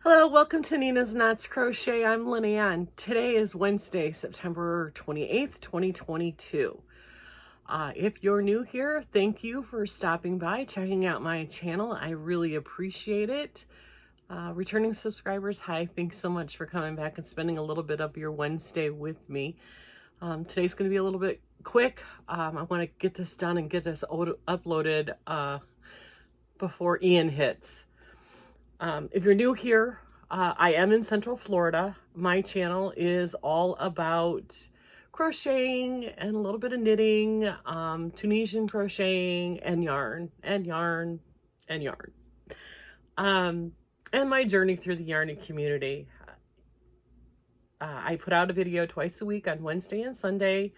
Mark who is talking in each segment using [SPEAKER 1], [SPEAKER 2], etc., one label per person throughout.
[SPEAKER 1] Hello, welcome to Nina's Knots Crochet. I'm Lynanne. Today is Wednesday, September 28th, 2022. If you're new here, thank you for stopping by, checking out my channel. I really appreciate it. Returning subscribers, hi, thanks so much for coming back and spending a little bit of your Wednesday with me. Today's going to be a little bit quick. I want to get this done and get this uploaded before Ian hits. If you're new here, I am in Central Florida. My channel is all about crocheting and a little bit of knitting, Tunisian crocheting, and yarn, and yarn, and yarn. And my journey through the yarning community. I put out a video twice a week on Wednesday and Sunday,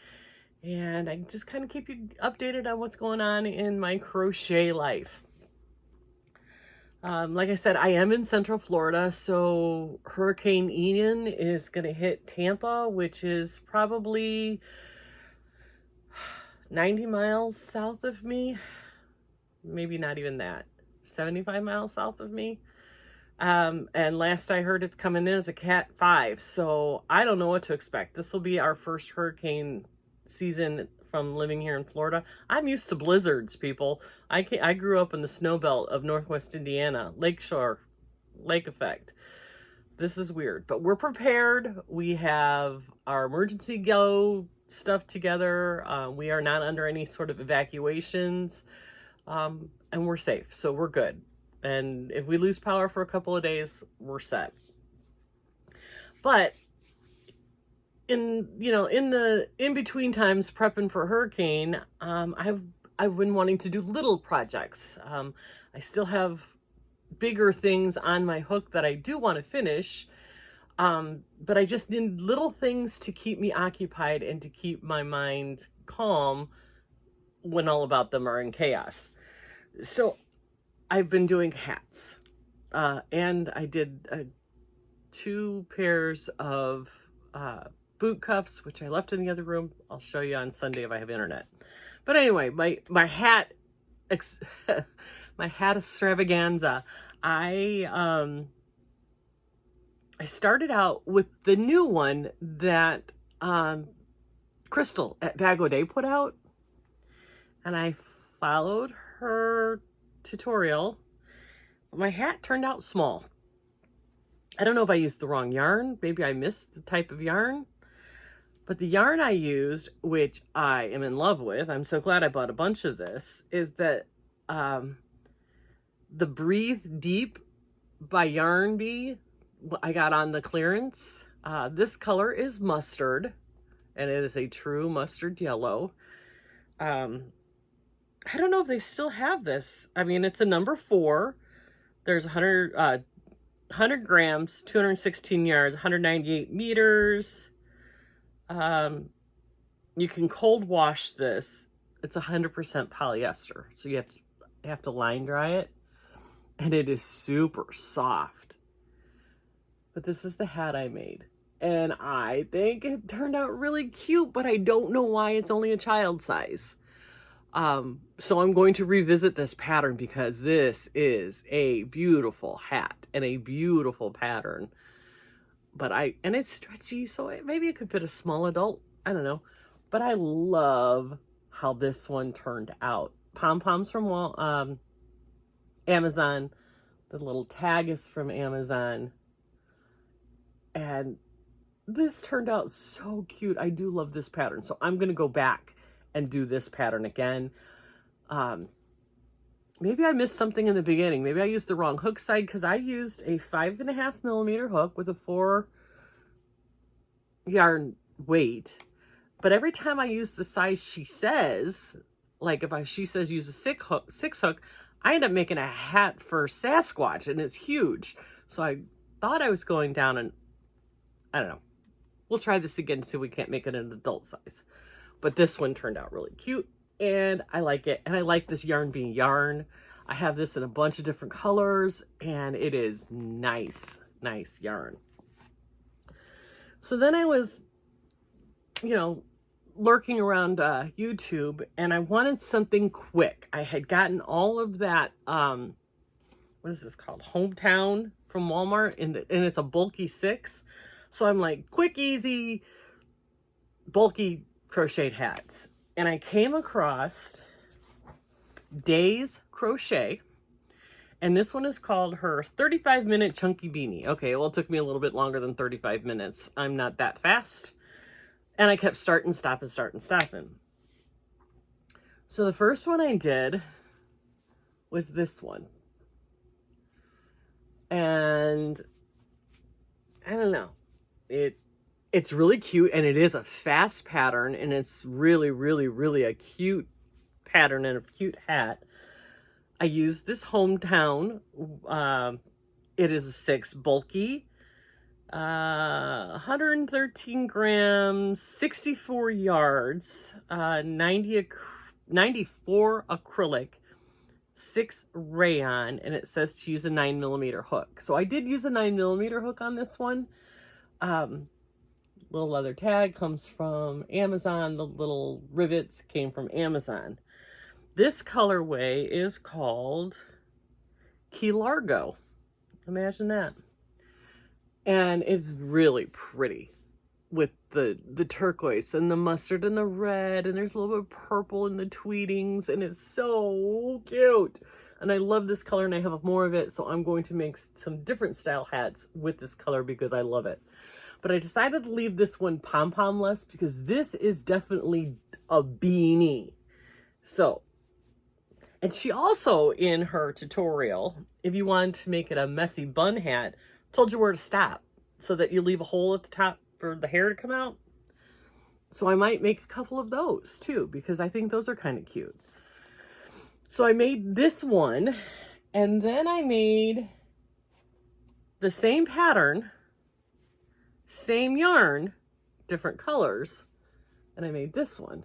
[SPEAKER 1] and I just kind of keep you updated on what's going on in my crochet life. Like I said, I am in Central Florida, so Hurricane Ian is going to hit Tampa, which is probably 90 miles south of me. Maybe not even that. 75 miles south of me. And last I heard it's coming in as a Cat 5, so I don't know what to expect. This will be our first hurricane season from living here in Florida. I'm used to blizzards, people. I grew up in the snow belt of Northwest Indiana, Lakeshore, Lake Effect. This is weird, but we're prepared. We have our emergency go stuff together. We are not under any sort of evacuations, and we're safe, so we're good. And if we lose power for a couple of days, we're set. But in between times prepping for hurricane, I've been wanting to do little projects. I still have bigger things on my hook that I do want to finish, but I just need little things to keep me occupied and to keep my mind calm when all about them are in chaos. So I've been doing hats, and I did 2 pairs of boot cuffs, which I left in the other room. I'll show you on Sunday if I have internet. But anyway, my hat my hat extravaganza. I started out with the new one that Crystal at Bag O' Day put out, and I followed her tutorial. My hat turned out small. I don't know if I used the wrong yarn. Maybe I missed the type of yarn. But the yarn I used, which I am in love with, I'm so glad I bought a bunch of this, is that the Breathe Deep by Yarn Bee I got on the clearance. This color is mustard, and it is a true mustard yellow. I don't know if they still have this. I mean, it's a number 4. There's 100 grams, 216 yards, 198 meters. You can cold wash this. It's 100% polyester, so you have to line dry it, and it is super soft. But this is the hat I made, and I think it turned out really cute, but I don't know why it's only a child size. So I'm going to revisit this pattern because this is a beautiful hat and a beautiful pattern. But and it's stretchy, so maybe it could fit a small adult. I don't know. But I love how this one turned out. Pom-poms from Amazon. The little tag is from Amazon. And this turned out so cute. I do love this pattern. So I'm going to go back and do this pattern again. Maybe I missed something in the beginning. Maybe I used the wrong hook side, because I used a 5.5 millimeter hook with a 4 yarn weight. But every time I use the size she says, like she says use a 6 hook, I end up making a hat for Sasquatch, and it's huge. So I thought I was going down, and I don't know. We'll try this again and see if we can't make it an adult size. But this one turned out really cute, and I like it. And I like this Yarn Bee yarn. I have this in a bunch of different colors, and it is nice yarn. So then I was, lurking around YouTube, and I wanted something quick. I had gotten all of that what is this called? Hometown from Walmart, and it's a bulky 6. So I'm like, quick, easy, bulky crocheted hats. And I came across Day's Crochet, and this one is called her 35-minute chunky beanie. Okay, well, it took me a little bit longer than 35 minutes. I'm not that fast. And I kept starting, stopping, starting, stopping. So the first one I did was this one. And I don't know. It's really cute, and it is a fast pattern, and it's really, really, really a cute pattern and a cute hat. I used this Hometown. It is a 6 bulky, 113 grams, 64 yards, 94 acrylic, 6 rayon, and it says to use a 9mm hook. So I did use a 9mm hook on this one. Little leather tag comes from Amazon. The little rivets came from Amazon. This colorway is called Key Largo. Imagine that. And it's really pretty with the turquoise and the mustard and the red, and there's a little bit of purple in the tweetings, and it's so cute. And I love this color, and I have more of it, so I'm going to make some different style hats with this color because I love it. But I decided to leave this one pom-pom-less because this is definitely a beanie. So, and she also, in her tutorial, if you wanted to make it a messy bun hat, told you where to stop so that you leave a hole at the top for the hair to come out. So I might make a couple of those too, because I think those are kind of cute. So I made this one, and then I made the same pattern, same yarn, different colors, and I made this one.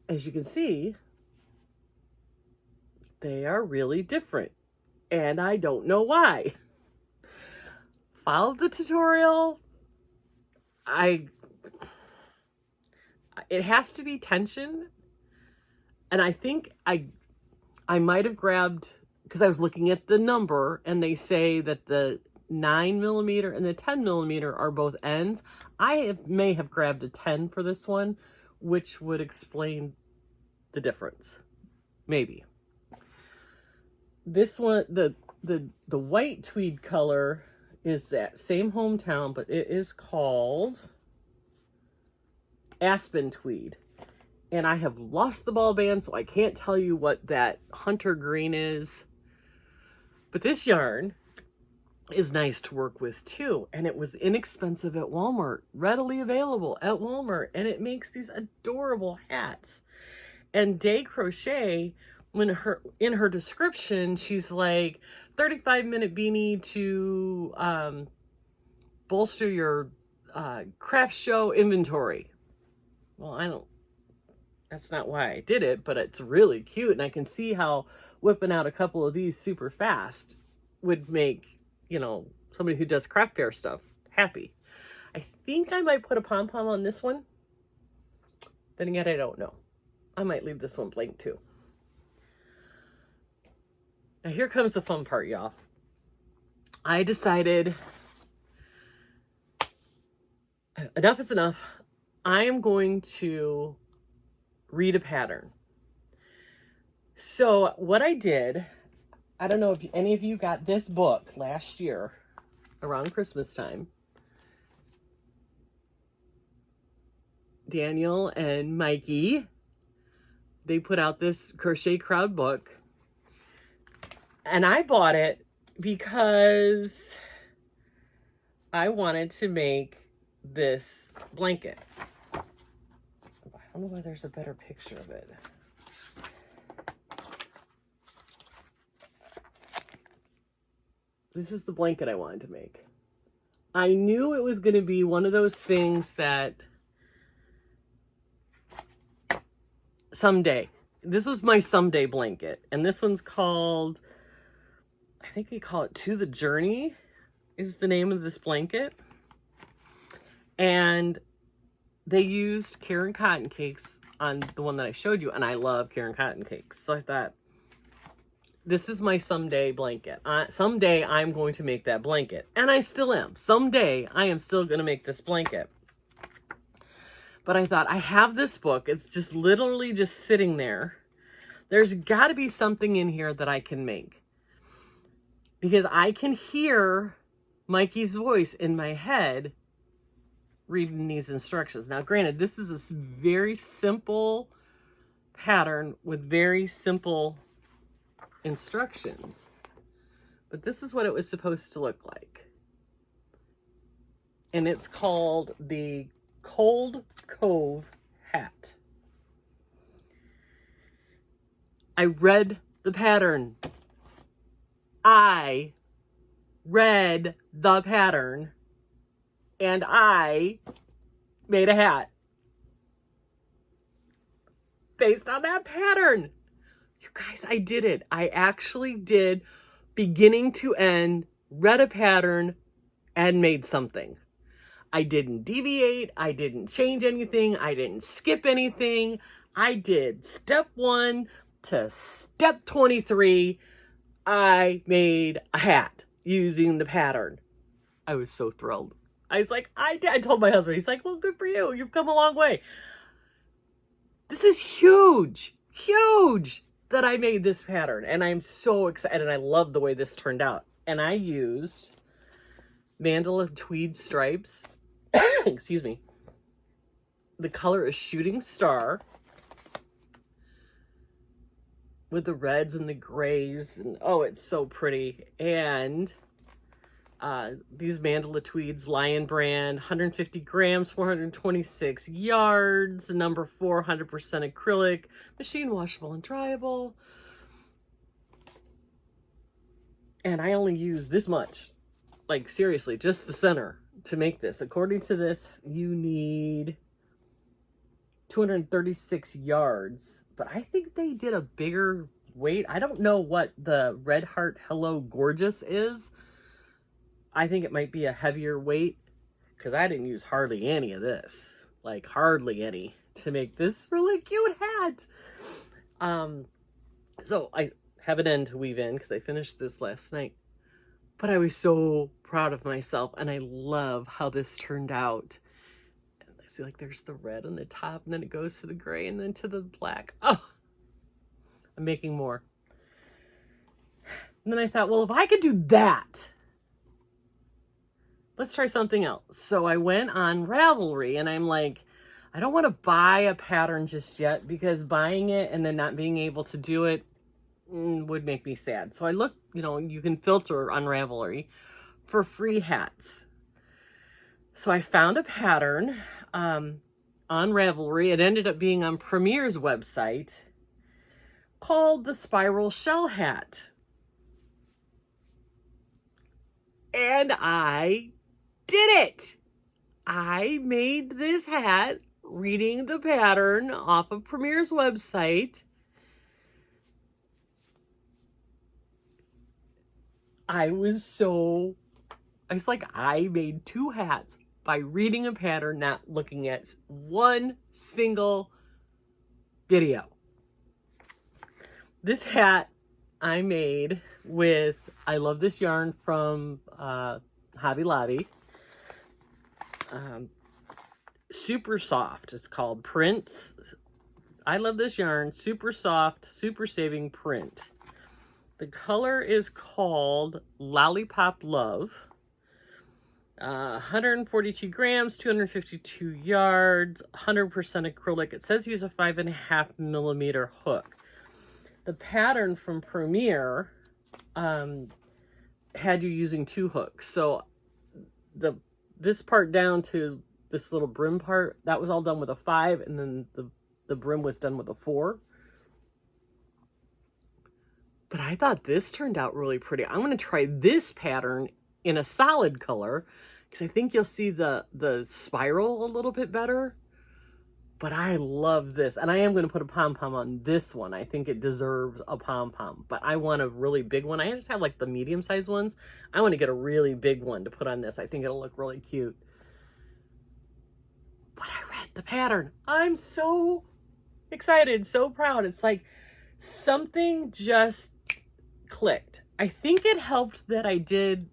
[SPEAKER 1] As you can see, they are really different, and I don't know why. Follow the tutorial. It has to be tension, and I think I might have grabbed, because I was looking at the number, and they say that the 9mm and the 10mm are both ends. I may have grabbed a 10 for this one, which would explain the difference. Maybe. This one, the white tweed color is that same Hometown, but it is called Aspen Tweed. And I have lost the ball band, so I can't tell you what that hunter green is. But this yarn is nice to work with too. And it was inexpensive at Walmart, readily available at Walmart. And it makes these adorable hats. And Day Crochet, in her description, she's like, 35-minute beanie to bolster your craft show inventory. Well, that's not why I did it, but it's really cute. And I can see how whipping out a couple of these super fast would make, somebody who does craft fair stuff happy. I think I might put a pom-pom on this one. Then again, I don't know. I might leave this one blank too. Now here comes the fun part, y'all. I decided enough is enough. I am going to read a pattern. So what I did, I don't know if any of you got this book last year around Christmas time. Daniel and Mikey, they put out this Crochet Crowd book. And I bought it because I wanted to make this blanket. I don't know why there's a better picture of it. This is the blanket I wanted to make. I knew it was going to be one of those things that someday, this was my someday blanket. And this one's called, I think they call it To the Journey is the name of this blanket. And they used Karen Cotton Cakes on the one that I showed you, and I love Karen Cotton cakes. So I thought, this is my someday blanket. Someday I'm going to make that blanket. And I still am. Someday I am still going to make this blanket. But I thought, I have this book. It's just literally just sitting there. There's got to be something in here that I can make. Because I can hear Mikey's voice in my head reading these instructions. Now, granted, this is a very simple pattern with very simple instructions. But this is what it was supposed to look like. And it's called the Cold Cove hat. I read the pattern. I read the pattern and I made a hat based on that pattern. You guys, I did it. I actually did, beginning to end, read a pattern and made something. I didn't deviate. I didn't change anything. I didn't skip anything. I did step 1 to step 23. I made a hat using the pattern. I was so thrilled. I was like, I told my husband, he's like, well, good for you. You've come a long way. This is huge, huge that I made this pattern. And I'm so excited. I love the way this turned out. And I used mandala tweed stripes. Excuse me. The color is Shooting Star, with the reds and the grays, and oh, it's so pretty. And these mandala tweeds, Lion brand, 150 grams, 426 yards, number 4, 100% acrylic, machine washable and dryable. And I only use this much, like seriously, just the center to make this. According to this, you need 236 yards, but I think they did a bigger weight. I don't know what the Red Heart Hello Gorgeous is. I think it might be a heavier weight because I didn't use hardly any of this, like hardly any, to make this really cute hat. So I have an end to weave in because I finished this last night, but I was so proud of myself and I love how this turned out. See, like there's the red on the top and then it goes to the gray and then to the black. Oh, I'm making more. And then I thought, well, if I could do that, let's try something else. So I went on Ravelry and I'm like, I don't want to buy a pattern just yet because buying it and then not being able to do it would make me sad. So I looked, you know, you can filter on Ravelry for free hats. So I found a pattern on Ravelry. It ended up being on Premier's website called the Spiral Shell Hat. And I did it. I made this hat reading the pattern off of Premier's website. I was like, I made 2 hats by reading a pattern, not looking at one single video. This hat I made with, I love this yarn from Hobby Lobby. Super soft. It's called Prints. I love this yarn. Super soft, super saving print. The color is called Lollipop Love. 142 grams, 252 yards, 100% acrylic. It says use a 5.5 millimeter hook. The pattern from Premier had you using 2 hooks. So this part down to this little brim part, that was all done with a 5, and then the brim was done with a 4. But I thought this turned out really pretty. I'm going to try this pattern in a solid color because I think you'll see the spiral a little bit better. But I love this. And I am going to put a pom-pom on this one. I think it deserves a pom-pom. But I want a really big one. I just have like the medium-sized ones. I want to get a really big one to put on this. I think it'll look really cute. But I read the pattern. I'm so excited, so proud. It's like something just clicked. I think it helped that I did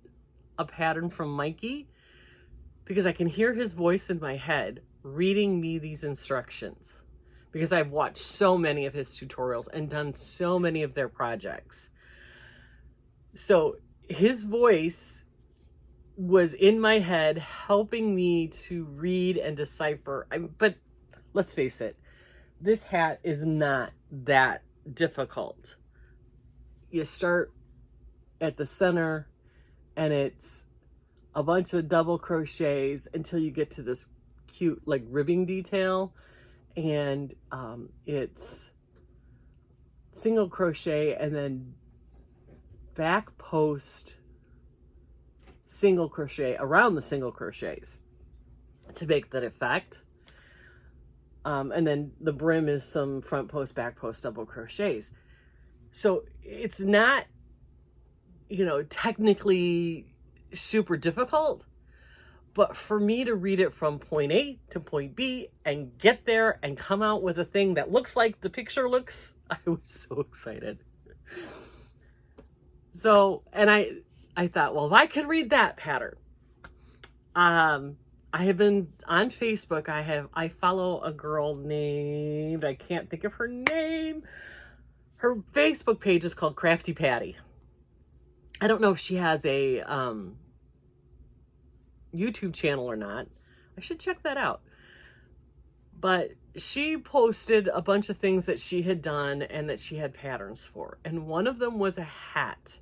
[SPEAKER 1] a pattern from Mikey, because I can hear his voice in my head reading me these instructions, because I've watched so many of his tutorials and done so many of their projects. So his voice was in my head helping me to read and decipher. But let's face it, this hat is not that difficult. You start at the center and it's a bunch of double crochets until you get to this cute like ribbing detail, and it's single crochet and then back post single crochet around the single crochets to make that effect. And then the brim is some front post, back post double crochets. So it's not, you know, technically super difficult, but for me to read it from point A to point B and get there and come out with a thing that looks like the picture looks, I was so excited. So, and I thought, well, if I can read that pattern, I have been on Facebook. I follow a girl named, I can't think of her name. Her Facebook page is called Crafty Patty. I don't know if she has a YouTube channel or not. I should check that out. But she posted a bunch of things that she had done and that she had patterns for. And one of them was a hat,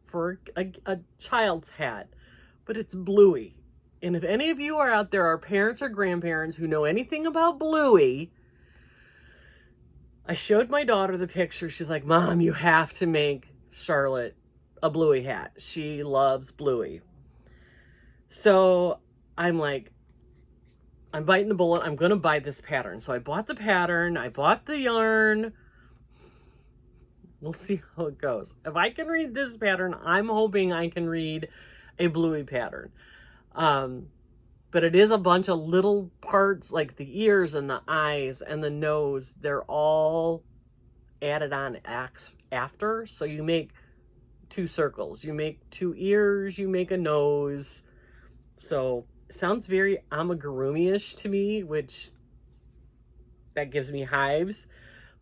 [SPEAKER 1] for a child's hat, but it's bluey. And if any of you are out there, are parents or grandparents who know anything about bluey, I showed my daughter the picture. She's like, Mom, you have to make Charlotte a bluey hat. She loves bluey. So I'm like, I'm biting the bullet. I'm going to buy this pattern. So I bought the pattern. I bought the yarn. We'll see how it goes. If I can read this pattern, I'm hoping I can read a bluey pattern. But it is a bunch of little parts, like the ears and the eyes and the nose. They're all added on after. So you make 2 circles. You make 2 ears. You make a nose. So it sounds very amigurumi-ish to me, which that gives me hives.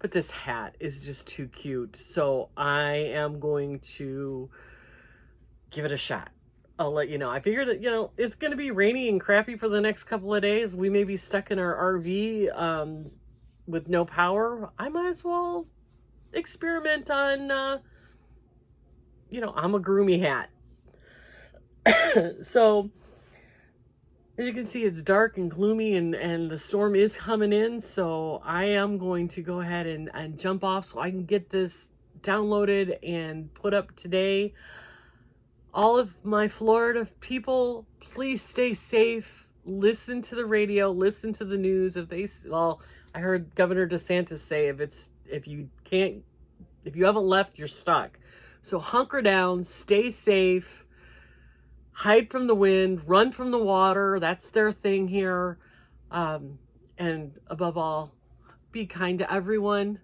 [SPEAKER 1] But this hat is just too cute. So I am going to give it a shot. I'll let you know. I figure that, you know, it's going to be rainy and crappy for the next couple of days. We may be stuck in our RV with no power. I might as well experiment on, you know, amigurumi hat. So, as you can see, it's dark and gloomy and the storm is coming in. So I am going to go ahead and jump off so I can get this downloaded and put up today. All of my Florida people, please stay safe. Listen to the radio, listen to the news. Well, I heard Governor DeSantis say if you haven't left, you're stuck. So hunker down, stay safe, hide from the wind, run from the water. That's their thing here. And above all, be kind to everyone.